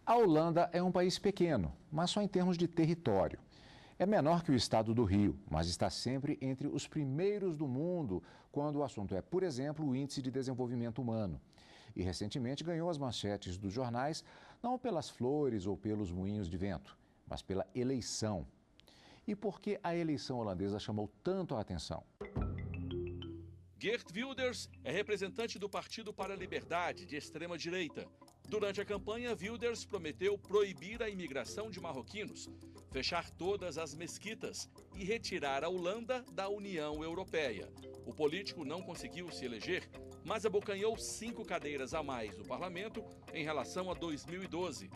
A Holanda é um país pequeno, mas só em termos de território. É menor que o estado do Rio, mas está sempre entre os primeiros do mundo quando o assunto é, por exemplo, o Índice de Desenvolvimento Humano. E recentemente ganhou as manchetes dos jornais, não pelas flores ou pelos moinhos de vento, mas pela eleição. E por que a eleição holandesa chamou tanto a atenção? Geert Wilders é representante do Partido para a Liberdade, de extrema-direita. Durante a campanha, Wilders prometeu proibir a imigração de marroquinos, fechar todas as mesquitas e retirar a Holanda da União Europeia. O político não conseguiu se eleger, mas abocanhou 5 cadeiras a mais do parlamento em relação a 2012.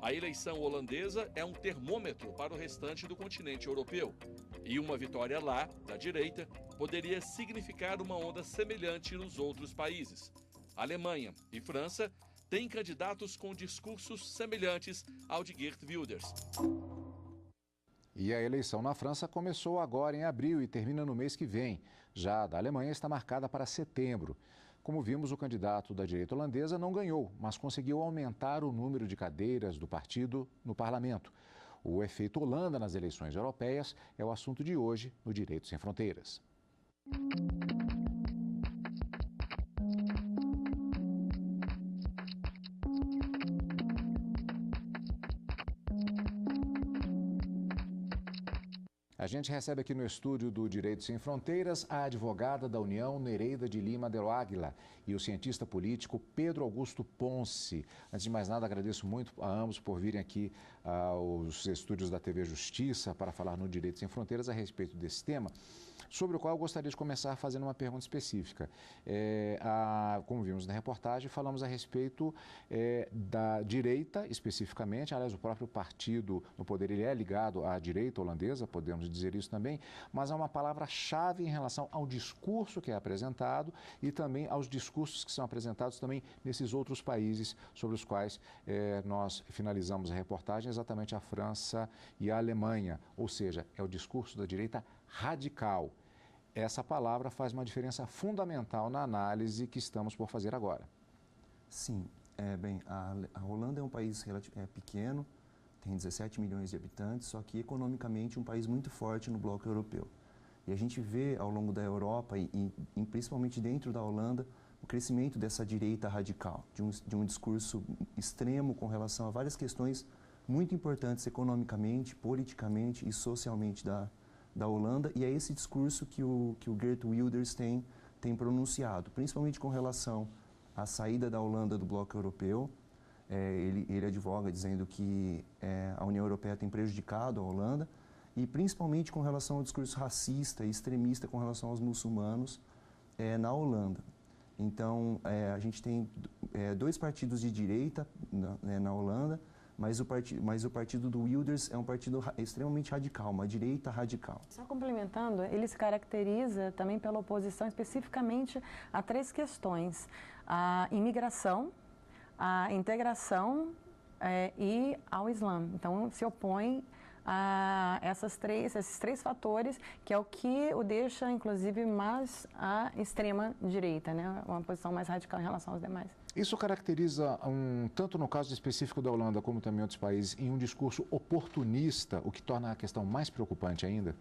A eleição holandesa é um termômetro para o restante do continente europeu. E uma vitória lá, da direita, poderia significar uma onda semelhante nos outros países. Alemanha e França têm candidatos com discursos semelhantes ao de Geert Wilders. E a eleição na França começou agora em abril e termina no mês que vem. Já a da Alemanha está marcada para setembro. Como vimos, o candidato da direita holandesa não ganhou, mas conseguiu aumentar o número de cadeiras do partido no parlamento. O efeito Holanda nas eleições europeias é o assunto de hoje no Direito Sem Fronteiras. A gente recebe aqui no estúdio do Direito Sem Fronteiras a advogada da União, Nereida de Lima del Águila, e o cientista político Pedro Augusto Ponce. Antes de mais nada, agradeço muito a ambos por virem aqui aos estúdios da TV Justiça para falar no Direito Sem Fronteiras a respeito desse tema, sobre o qual eu gostaria de começar fazendo uma pergunta específica. Como vimos na reportagem, falamos a respeito da direita especificamente. Aliás, o próprio partido no poder ele é ligado à direita holandesa, podemos dizer isso também, mas há uma palavra-chave em relação ao discurso que é apresentado e também aos discursos que são apresentados também nesses outros países sobre os quais nós finalizamos a reportagem, exatamente a França e a Alemanha, ou seja, é o discurso da direita radical. Essa palavra faz uma diferença fundamental na análise que estamos por fazer agora. Sim, a Holanda é um país pequeno, tem 17 milhões de habitantes, só que economicamente um país muito forte no bloco europeu. E a gente vê ao longo da Europa e principalmente dentro da Holanda o crescimento dessa direita radical, de um discurso extremo com relação a várias questões muito importantes economicamente, politicamente e socialmente da Holanda, e é esse discurso que o Geert Wilders tem pronunciado, principalmente com relação à saída da Holanda do bloco europeu. Ele advoga dizendo que a União Europeia tem prejudicado a Holanda, e principalmente com relação ao discurso racista e extremista com relação aos muçulmanos na Holanda. Então, a gente tem 2 partidos de direita na Holanda, mas o partido do Wilders é um partido extremamente radical, uma direita radical. Só complementando, ele se caracteriza também pela oposição especificamente a 3 questões: a imigração, a integração e ao Islã. Então, se opõe a esses três fatores, que é o que o deixa, inclusive, mais à extrema-direita, né? Uma posição mais radical em relação aos demais. Isso caracteriza, tanto no caso específico da Holanda como também em outros países, em um discurso oportunista, o que torna a questão mais preocupante ainda?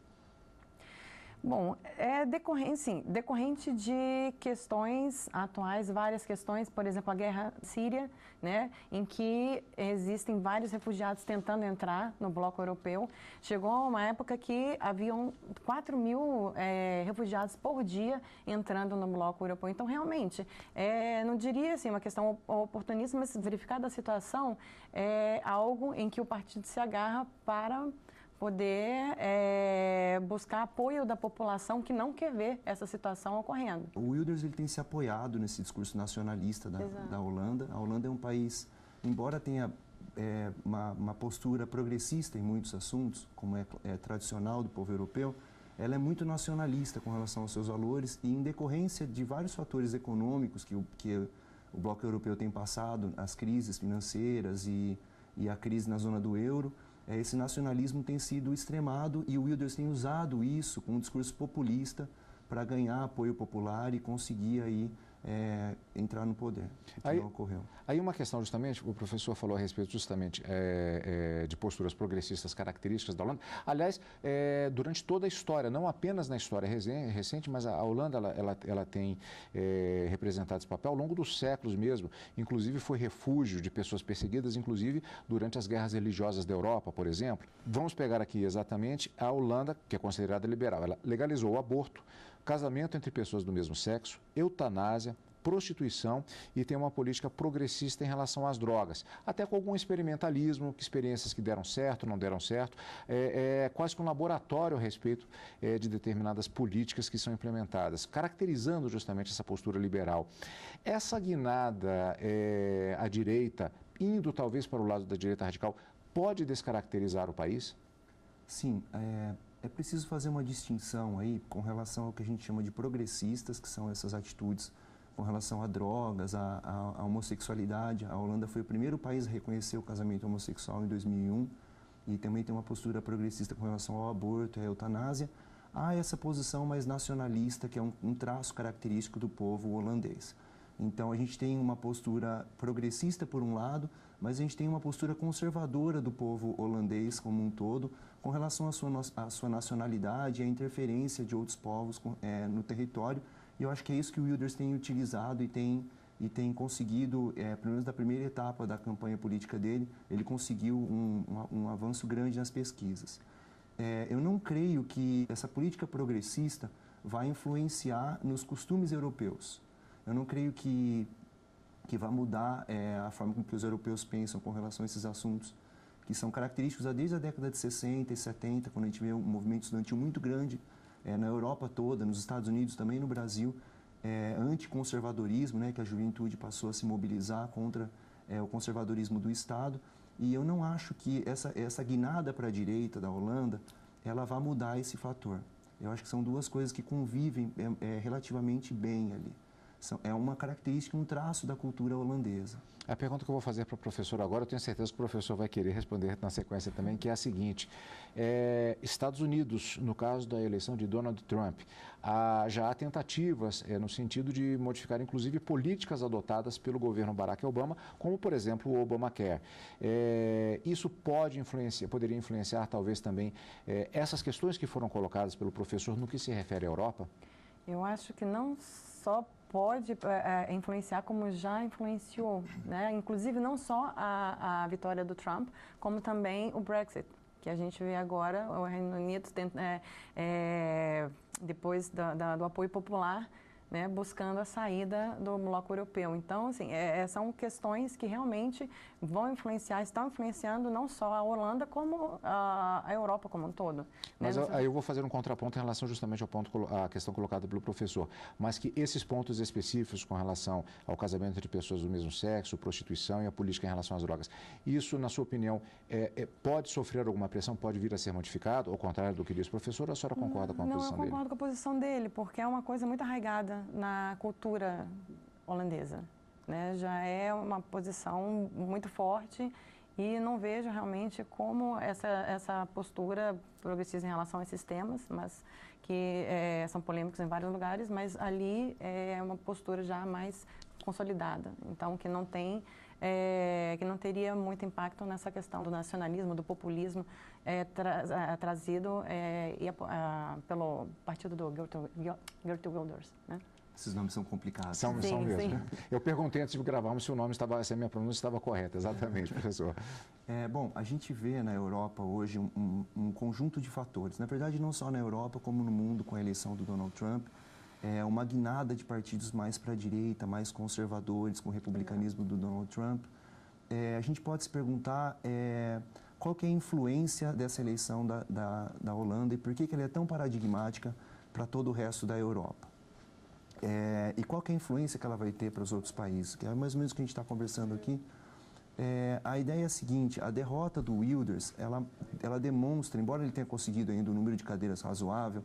Bom, decorrente de questões atuais, várias questões, por exemplo, a guerra síria, né, em que existem vários refugiados tentando entrar no bloco europeu. Chegou a uma época que haviam 4.000 refugiados por dia entrando no bloco europeu. Então, realmente, não diria assim uma questão oportunista, mas verificada a situação, é algo em que o partido se agarra para poder buscar apoio da população que não quer ver essa situação ocorrendo. O Wilders ele tem se apoiado nesse discurso nacionalista da Holanda. A Holanda é um país, embora tenha uma postura progressista em muitos assuntos, como é tradicional do povo europeu, ela é muito nacionalista com relação aos seus valores e em decorrência de vários fatores econômicos que o bloco europeu tem passado, as crises financeiras e a crise na zona do euro, esse nacionalismo tem sido extremado e o Wilders tem usado isso com um discurso populista para ganhar apoio popular e conseguir aí entrar no poder, que não ocorreu. Aí uma questão justamente, o professor falou a respeito justamente de posturas progressistas características da Holanda. Aliás, durante toda a história, não apenas na história recente, mas a Holanda ela tem representado esse papel ao longo dos séculos mesmo. Inclusive foi refúgio de pessoas perseguidas, inclusive durante as guerras religiosas da Europa, por exemplo. Vamos pegar aqui exatamente a Holanda, que é considerada liberal. Ela legalizou o aborto, casamento entre pessoas do mesmo sexo, eutanásia, prostituição e tem uma política progressista em relação às drogas, até com algum experimentalismo, experiências que deram certo, não deram certo, quase que um laboratório a respeito de determinadas políticas que são implementadas, caracterizando justamente essa postura liberal. Essa guinada à direita, indo talvez para o lado da direita radical, pode descaracterizar o país? Sim, é preciso fazer uma distinção aí com relação ao que a gente chama de progressistas, que são essas atitudes com relação a drogas, a homossexualidade. A Holanda foi o primeiro país a reconhecer o casamento homossexual em 2001 e também tem uma postura progressista com relação ao aborto e à eutanásia. Há essa posição mais nacionalista, que é um traço característico do povo holandês. Então, a gente tem uma postura progressista por um lado, mas a gente tem uma postura conservadora do povo holandês como um todo, com relação à sua nacionalidade e à interferência de outros povos no território. E eu acho que é isso que o Wilders tem utilizado e tem conseguido, pelo menos da primeira etapa da campanha política dele, ele conseguiu um avanço grande nas pesquisas. Eu não creio que essa política progressista vai influenciar nos costumes europeus. Eu não creio que vai mudar a forma com que os europeus pensam com relação a esses assuntos, que são característicos desde a década de 60 e 70, quando a gente vê um movimento estudantil muito grande na Europa toda, nos Estados Unidos, também no Brasil, anticonservadorismo, né, que a juventude passou a se mobilizar contra o conservadorismo do Estado. E eu não acho que essa guinada para a direita da Holanda, ela vai mudar esse fator. Eu acho que são duas coisas que convivem relativamente bem ali. É uma característica, um traço da cultura holandesa. A pergunta que eu vou fazer para o professor agora, eu tenho certeza que o professor vai querer responder na sequência também, que é a seguinte. Estados Unidos, no caso da eleição de Donald Trump, já há tentativas no sentido de modificar, inclusive, políticas adotadas pelo governo Barack Obama, como, por exemplo, o Obamacare. Isso poderia influenciar, talvez, também, essas questões que foram colocadas pelo professor no que se refere à Europa? Eu acho que não só pode influenciar como já influenciou, né? Inclusive não só a vitória do Trump, como também o Brexit, que a gente vê agora o Reino Unido depois do apoio popular, né, buscando a saída do bloco europeu. Então, assim, são questões que realmente vão influenciar, estão influenciando não só a Holanda, como a Europa como um todo. Mas aí eu vou fazer um contraponto em relação justamente à questão colocada pelo professor, mas que esses pontos específicos com relação ao casamento entre pessoas do mesmo sexo, prostituição e a política em relação às drogas, isso, na sua opinião, pode sofrer alguma pressão, pode vir a ser modificado, ao contrário do que diz o professor, ou a senhora concorda com a posição dele? Não, eu concordo com a posição dele, porque é uma coisa muito arraigada na cultura holandesa, né? Já é uma posição muito forte e não vejo realmente como essa postura progressista em relação a esses temas, mas que são polêmicos em vários lugares, mas ali é uma postura já mais consolidada, então que não teria muito impacto nessa questão do nacionalismo, do populismo trazido pelo partido do Geert Wilders, né? Esses nomes são complicados. São mesmo. Sim. Eu perguntei antes de gravarmos se a minha pronúncia estava correta. Exatamente, professor. Bom, a gente vê na Europa hoje um conjunto de fatores. Na verdade, não só na Europa, como no mundo, com a eleição do Donald Trump, uma guinada de partidos mais para a direita, mais conservadores, com o republicanismo do Donald Trump. A gente pode se perguntar qual que é a influência dessa eleição da Holanda e por que ela é tão paradigmática para todo o resto da Europa. E qual que é a influência que ela vai ter para os outros países, que é mais ou menos o que a gente está conversando aqui. A ideia é a seguinte: a derrota do Wilders, ela demonstra, embora ele tenha conseguido ainda um número de cadeiras razoável,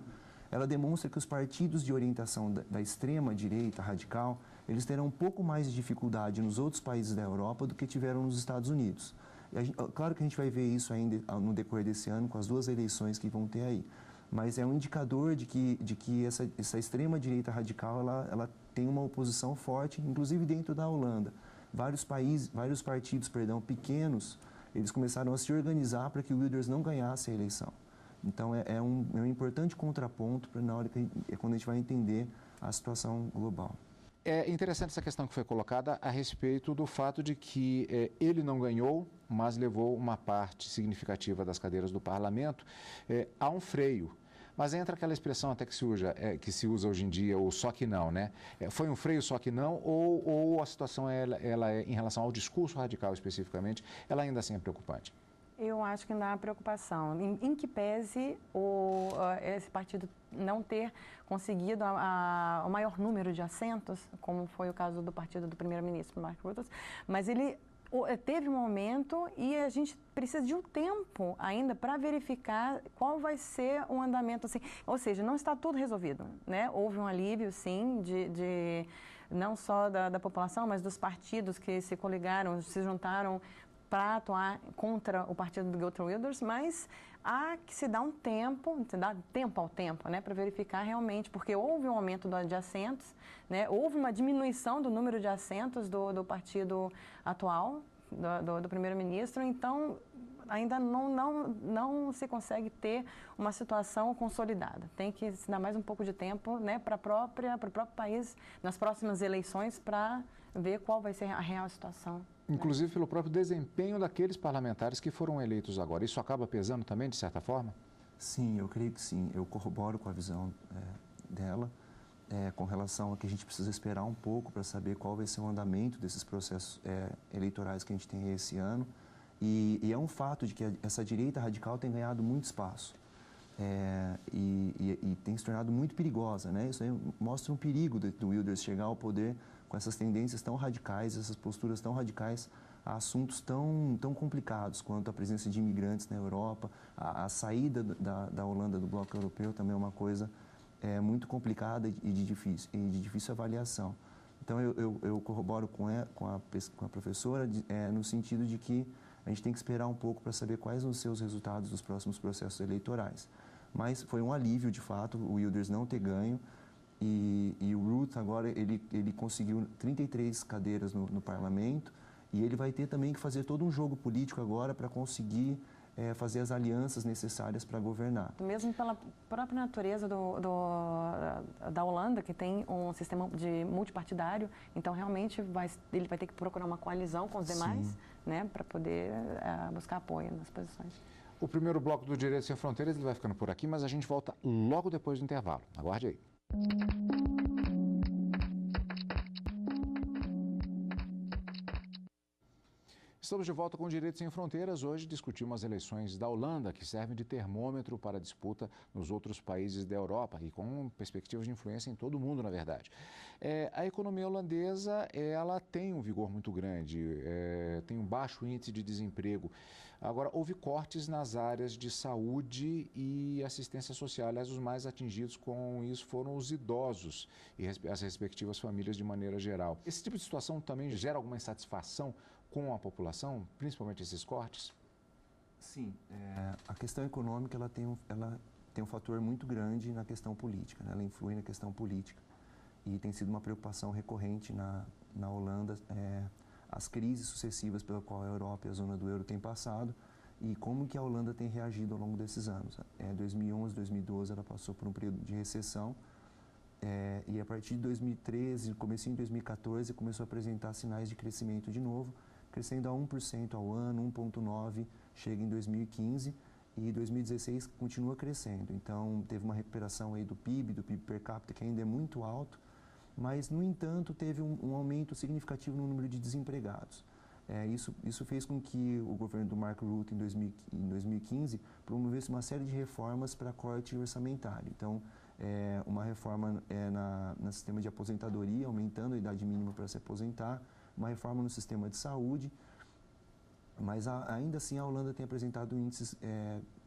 ela demonstra que os partidos de orientação da extrema-direita radical, eles terão um pouco mais de dificuldade nos outros países da Europa do que tiveram nos Estados Unidos. Claro que a gente vai ver isso ainda no decorrer desse ano, com as duas eleições que vão ter aí. Mas é um indicador de que essa extrema-direita radical ela tem uma oposição forte, inclusive dentro da Holanda. Vários partidos, pequenos, eles começaram a se organizar para que o Wilders não ganhasse a eleição. Então, é um importante contraponto na hora quando a gente vai entender a situação global. É interessante essa questão que foi colocada a respeito do fato de que ele não ganhou, mas levou uma parte significativa das cadeiras do parlamento a um freio. Mas entra aquela expressão até que se usa hoje em dia, o só que não, né? Foi um freio só que não, ou a situação, ela é, em relação ao discurso radical especificamente, ela ainda assim é preocupante? Eu acho que ainda há preocupação, em que pese esse partido não ter conseguido o maior número de assentos, como foi o caso do partido do primeiro-ministro Mark Rutte, mas ele teve um aumento e a gente precisa de um tempo ainda para verificar qual vai ser o andamento, assim, ou seja, não está tudo resolvido, né? Houve um alívio, sim, não só da população, mas dos partidos que se coligaram, se juntaram para atuar contra o partido do Geert Wilders, mas há que se dar um tempo, se dá tempo ao tempo, né, para verificar realmente, porque houve um aumento de assentos, né, houve uma diminuição do número de assentos do partido atual, do primeiro-ministro, então ainda não se consegue ter uma situação consolidada. Tem que se dar mais um pouco de tempo, né, para o próprio país, nas próximas eleições, para ver qual vai ser a real situação. Inclusive pelo próprio desempenho daqueles parlamentares que foram eleitos agora. Isso acaba pesando também, de certa forma? Sim, eu creio que sim. Eu corroboro com a visão dela, com relação a que a gente precisa esperar um pouco para saber qual vai ser o andamento desses processos eleitorais que a gente tem esse ano. E é um fato de que essa direita radical tem ganhado muito espaço e tem se tornado muito perigosa, né? Isso aí mostra um perigo do Wilders chegar ao poder com essas tendências tão radicais, essas posturas tão radicais a assuntos tão complicados quanto a presença de imigrantes na Europa, a saída da Holanda do bloco europeu também é uma coisa muito complicada e de difícil avaliação. Então, eu corroboro com a professora no sentido de que a gente tem que esperar um pouco para saber quais vão ser os resultados dos próximos processos eleitorais. Mas foi um alívio, de fato, o Wilders não ter ganho. E o Rutte agora, ele conseguiu 33 cadeiras no parlamento e ele vai ter também que fazer todo um jogo político agora para conseguir fazer as alianças necessárias para governar. Mesmo pela própria natureza da Holanda, que tem um sistema de multipartidário, então realmente ele vai ter que procurar uma coalizão com os demais, né, para poder buscar apoio nas posições. O primeiro bloco do Direito Sem Fronteiras ele vai ficando por aqui, mas a gente volta logo depois do intervalo. Aguarde aí. Estamos de volta com o Direito Sem Fronteiras. Hoje discutimos as eleições da Holanda, que servem de termômetro para a disputa nos outros países da Europa e com perspectivas de influência em todo o mundo, na verdade. A economia holandesa, ela tem um vigor muito grande, tem um baixo índice de desemprego. Agora, houve cortes nas áreas de saúde e assistência social. Aliás, os mais atingidos com isso foram os idosos e as respectivas famílias de maneira geral. Esse tipo de situação também gera alguma insatisfação com a população, principalmente esses cortes? Sim. A questão econômica ela tem um fator muito grande na questão política, né? Ela influi na questão política. E tem sido uma preocupação recorrente na Holanda as crises sucessivas pela qual a Europa e a zona do euro têm passado e como que a Holanda tem reagido ao longo desses anos. 2011, 2012 ela passou por um período de recessão e a partir de 2013, comecinho de 2014, começou a apresentar sinais de crescimento de novo, crescendo a 1% ao ano, 1,9% chega em 2015 e 2016 continua crescendo. Então teve uma recuperação aí do PIB per capita que ainda é muito alto, mas, no entanto, teve um aumento significativo no número de desempregados. Isso fez com que o governo do Mark Rutte, em 2015, promovesse uma série de reformas para corte orçamentário. Então, uma reforma no sistema de aposentadoria, aumentando a idade mínima para se aposentar, uma reforma no sistema de saúde, mas ainda assim a Holanda tem apresentado índices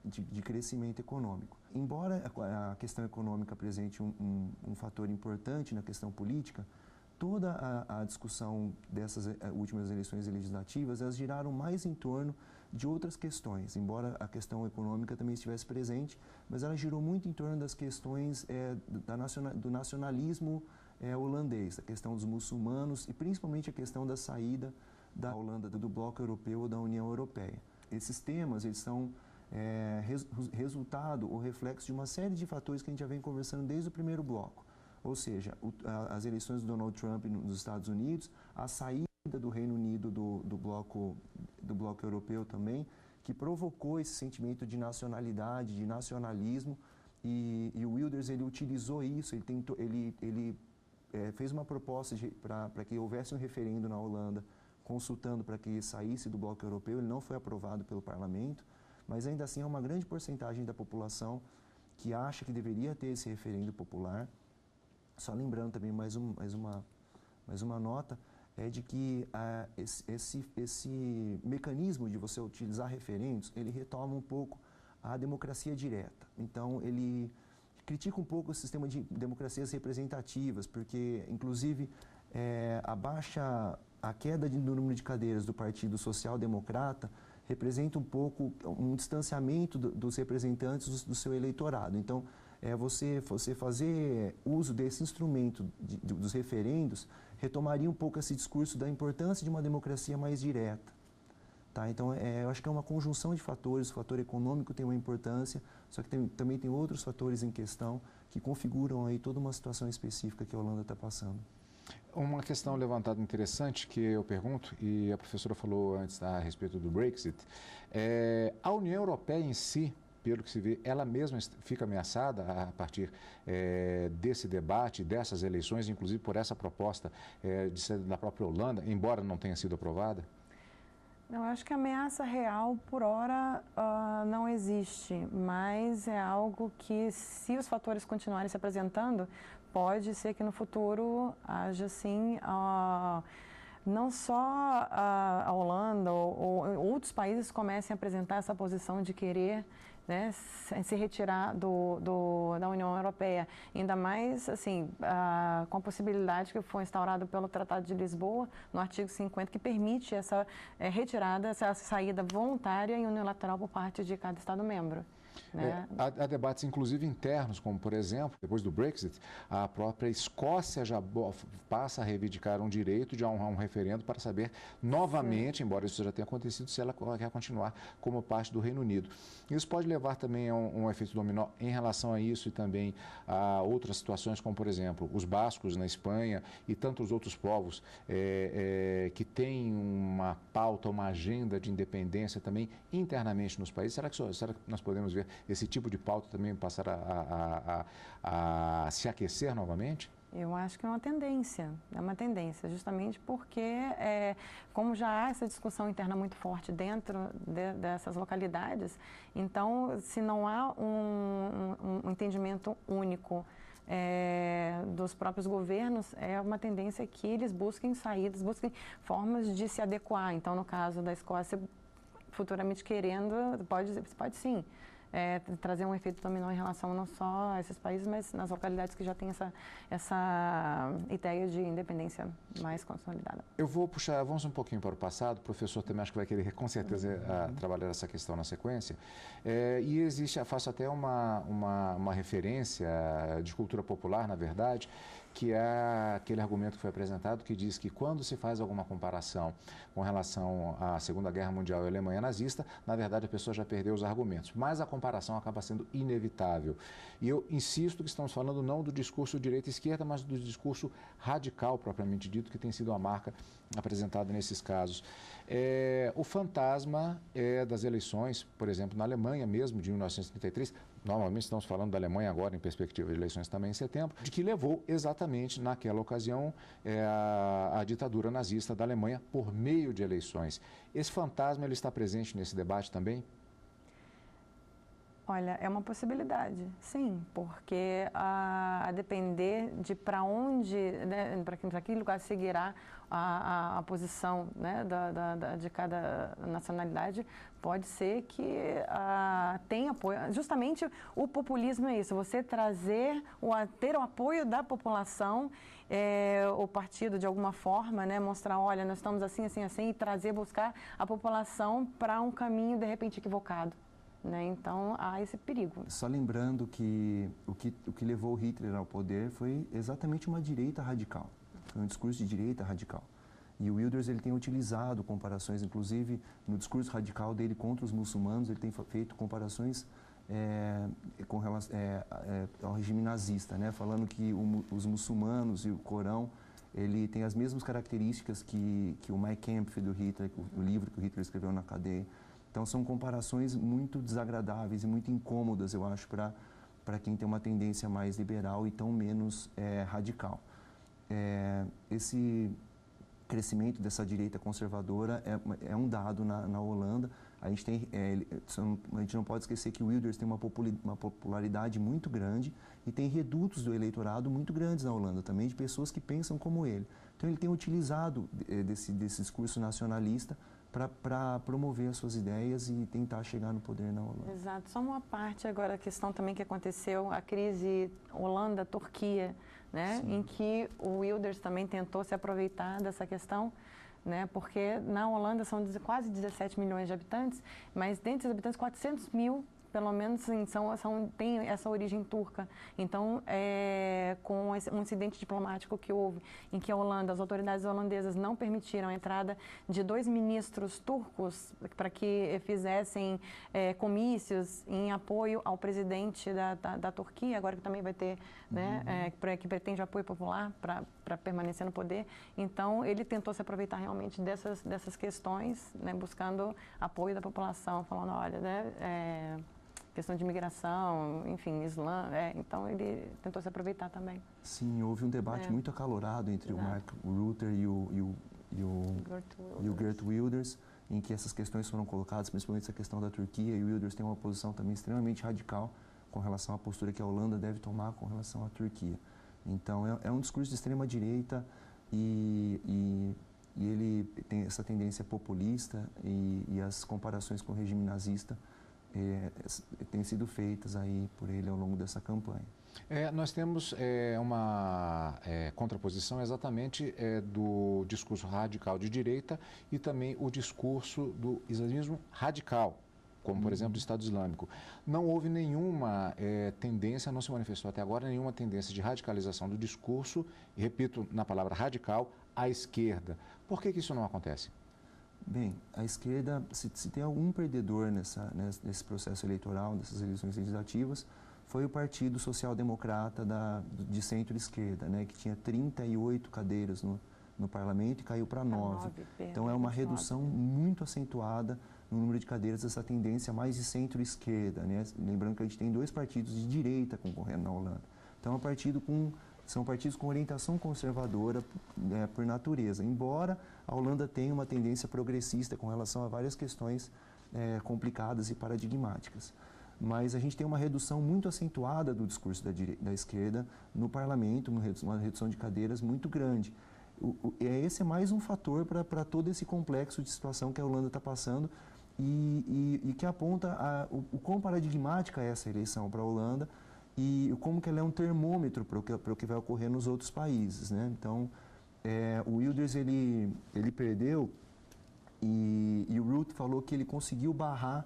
de crescimento econômico. Embora a questão econômica apresente um fator importante na questão política, toda a discussão dessas últimas eleições legislativas, elas giraram mais em torno de outras questões, embora a questão econômica também estivesse presente, mas ela girou muito em torno das questões do nacionalismo holandês, a questão dos muçulmanos e principalmente a questão da saída da Holanda do bloco europeu ou da União Europeia. Esses temas, eles são resultado ou reflexo de uma série de fatores que a gente já vem conversando desde o primeiro bloco. Ou seja, as eleições do Donald Trump nos Estados Unidos, a saída do Reino Unido do bloco europeu também, que provocou esse sentimento de nacionalidade, de nacionalismo, e o Wilders, ele utilizou isso, ele fez uma proposta para que houvesse um referendo na Holanda, consultando para que saísse do bloco europeu. Ele não foi aprovado pelo parlamento, mas ainda assim é uma grande porcentagem da população que acha que deveria ter esse referendo popular. Só lembrando também mais uma nota, é de que esse mecanismo de você utilizar referendos, ele retoma um pouco a democracia direta. Então, ele critica um pouco o sistema de democracias representativas, porque, inclusive, a queda do número de cadeiras do Partido Social Democrata representa um pouco um distanciamento dos representantes do seu eleitorado. Então, você fazer uso desse instrumento dos referendos retomaria um pouco esse discurso da importância de uma democracia mais direta. Tá? Então, eu acho que é uma conjunção de fatores. O fator econômico tem uma importância, só que também tem outros fatores em questão que configuram aí toda uma situação específica que a Holanda está passando. Uma questão levantada interessante que eu pergunto, e a professora falou antes a respeito do Brexit, a União Europeia em si, pelo que se vê, ela mesma fica ameaçada a partir desse debate, dessas eleições, inclusive por essa proposta da própria Holanda, embora não tenha sido aprovada? Eu acho que a ameaça real, por hora, não existe, mas é algo que, se os fatores continuarem se apresentando, pode ser que no futuro haja, sim, não só a Holanda ou outros países comecem a apresentar essa posição de querer, né, se retirar da União Europeia, ainda mais assim, com a possibilidade que foi instaurado pelo Tratado de Lisboa, no artigo 50, que permite essa retirada, essa saída voluntária e unilateral por parte de cada Estado-membro. Né? Há debates, inclusive, internos, como, por exemplo, depois do Brexit, a própria Escócia já passa a reivindicar um direito de um referendo para saber novamente, sim, embora isso já tenha acontecido, se ela quer continuar como parte do Reino Unido. Isso pode levar também a um efeito dominó em relação a isso e também a outras situações, como, por exemplo, os bascos na Espanha e tantos outros povos que têm uma pauta, uma agenda de independência também internamente nos países. Será que nós podemos ver esse tipo de pauta também passar a se aquecer novamente? Eu acho que é uma tendência, justamente porque, como já há essa discussão interna muito forte dentro dessas localidades, então, se não há um entendimento único dos próprios governos, é uma tendência que eles busquem saídas, busquem formas de se adequar. Então, no caso da Escócia, futuramente querendo, pode sim, trazer um efeito dominó em relação não só a esses países, mas nas localidades que já têm essa ideia de independência mais consolidada. Vamos um pouquinho para o passado, o professor também acho que vai querer com certeza trabalhar essa questão na sequência, e faço até uma referência de cultura popular, na verdade, que é aquele argumento que foi apresentado que diz que quando se faz alguma comparação com relação à Segunda Guerra Mundial e à Alemanha nazista, na verdade a pessoa já perdeu os argumentos, mas a comparação acaba sendo inevitável. E eu insisto que estamos falando não do discurso direita-esquerda, mas do discurso radical, propriamente dito, que tem sido a marca apresentada nesses casos. O fantasma das eleições, por exemplo, na Alemanha mesmo, de 1933, novamente estamos falando da Alemanha agora em perspectiva de eleições também em setembro, de que levou exatamente naquela ocasião a ditadura nazista da Alemanha por meio de eleições. Esse fantasma ele está presente nesse debate também? Olha, é uma possibilidade, sim, porque a depender de para onde, né, para que lugar seguirá a posição, né, de cada nacionalidade, pode ser que tenha apoio. Justamente o populismo é isso, você ter o apoio da população, o partido de alguma forma, né, mostrar, olha, nós estamos assim, assim, assim, e buscar a população para um caminho de repente equivocado. né? Então, há esse perigo. Só lembrando que o que levou Hitler ao poder foi exatamente uma direita radical. Foi um discurso de direita radical. E o Wilders ele tem utilizado comparações, inclusive no discurso radical dele contra os muçulmanos, ele tem feito comparações com relação ao regime nazista, né? Falando que os muçulmanos e o Corão ele tem as mesmas características que o Mein Kampf do Hitler, o livro que o Hitler escreveu na cadeia. Então são comparações muito desagradáveis e muito incômodas, eu acho, para quem tem uma tendência mais liberal e tão menos radical. Esse crescimento dessa direita conservadora é um dado na Holanda. A gente não pode esquecer que o Wilders tem uma popularidade muito grande e tem redutos do eleitorado muito grandes na Holanda também, de pessoas que pensam como ele. Então ele tem utilizado desse discurso nacionalista para promover as suas ideias e tentar chegar no poder na Holanda. Exato. Só uma parte agora, a questão também que aconteceu, a crise Holanda-Turquia, né? Em que o Wilders também tentou se aproveitar dessa questão, né? Porque na Holanda são quase 17 milhões de habitantes, mas dentre os habitantes, 400 mil, pelo menos, tem essa origem turca. Então, com um incidente diplomático que houve, em que a Holanda, as autoridades holandesas não permitiram a entrada de 2 ministros turcos para que fizessem comícios em apoio ao presidente da Turquia, agora que também vai ter, né, que pretende apoio popular para permanecer no poder. Então, ele tentou se aproveitar realmente dessas questões, né, buscando apoio da população, falando, olha, né, questão de imigração, enfim, Islã, então ele tentou se aproveitar também. Sim, houve um debate muito acalorado entre o Mark Rutte e o Geert Wilders, em que essas questões foram colocadas, principalmente essa questão da Turquia, e o Wilders tem uma posição também extremamente radical com relação à postura que a Holanda deve tomar com relação à Turquia. Então, é um discurso de extrema-direita e ele tem essa tendência populista e as comparações com o regime nazista têm sido feitas aí por ele ao longo dessa campanha. Nós temos uma contraposição exatamente do discurso radical de direita e também o discurso do islamismo radical, como, por exemplo, o Estado Islâmico. Não houve nenhuma tendência, não se manifestou até agora, nenhuma tendência de radicalização do discurso, e repito na palavra radical, à esquerda. Por que isso não acontece? Bem, a esquerda, se tem algum perdedor nesse processo eleitoral, dessas eleições legislativas, foi o Partido Social Democrata de centro-esquerda, né, que tinha 38 cadeiras no parlamento e caiu para 9. Então é uma redução muito acentuada no número de cadeiras dessa tendência mais de centro-esquerda, né? Lembrando que a gente tem 2 partidos de direita concorrendo na Holanda. Então são partidos com orientação conservadora por natureza, embora a Holanda tenha uma tendência progressista com relação a várias questões complicadas e paradigmáticas. Mas a gente tem uma redução muito acentuada do discurso da esquerda no parlamento, uma redução de cadeiras muito grande. Esse é mais um fator para todo esse complexo de situação que a Holanda está passando e que aponta o quão paradigmática é essa eleição para a Holanda e como que ela é um termômetro para o que vai ocorrer nos outros países, né? Então, o Wilders ele perdeu e o Rutte falou que ele conseguiu barrar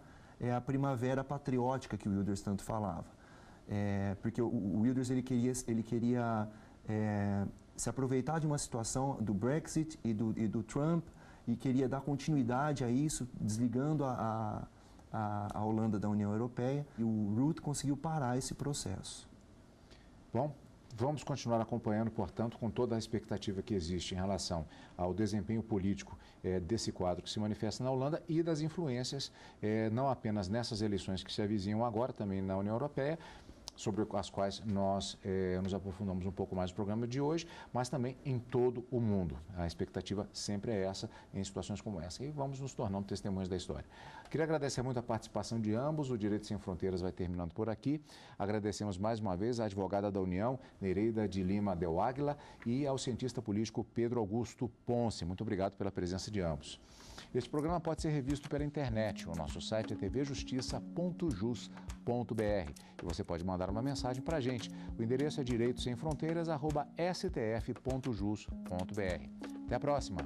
a primavera patriótica que o Wilders tanto falava. Porque o Wilders ele queria se aproveitar de uma situação do Brexit e do Trump e queria dar continuidade a isso, desligando a Holanda da União Europeia, e o Rutte conseguiu parar esse processo. Bom, vamos continuar acompanhando, portanto, com toda a expectativa que existe em relação ao desempenho político desse quadro que se manifesta na Holanda e das influências, não apenas nessas eleições que se avizinham agora, também na União Europeia, sobre as quais nós nos aprofundamos um pouco mais no programa de hoje, mas também em todo o mundo. A expectativa sempre é essa, em situações como essa. E vamos nos tornando testemunhas da história. Queria agradecer muito a participação de ambos. O Direito Sem Fronteiras vai terminando por aqui. Agradecemos mais uma vez à advogada da União, Nereida de Lima Del Águila, e ao cientista político Pedro Augusto Ponce. Muito obrigado pela presença de ambos. Este programa pode ser revisto pela internet. O nosso site é tvjustiça.jus.br e você pode mandar uma mensagem para a gente. O endereço é direitosemfronteiras@stf.jus.br. Até a próxima!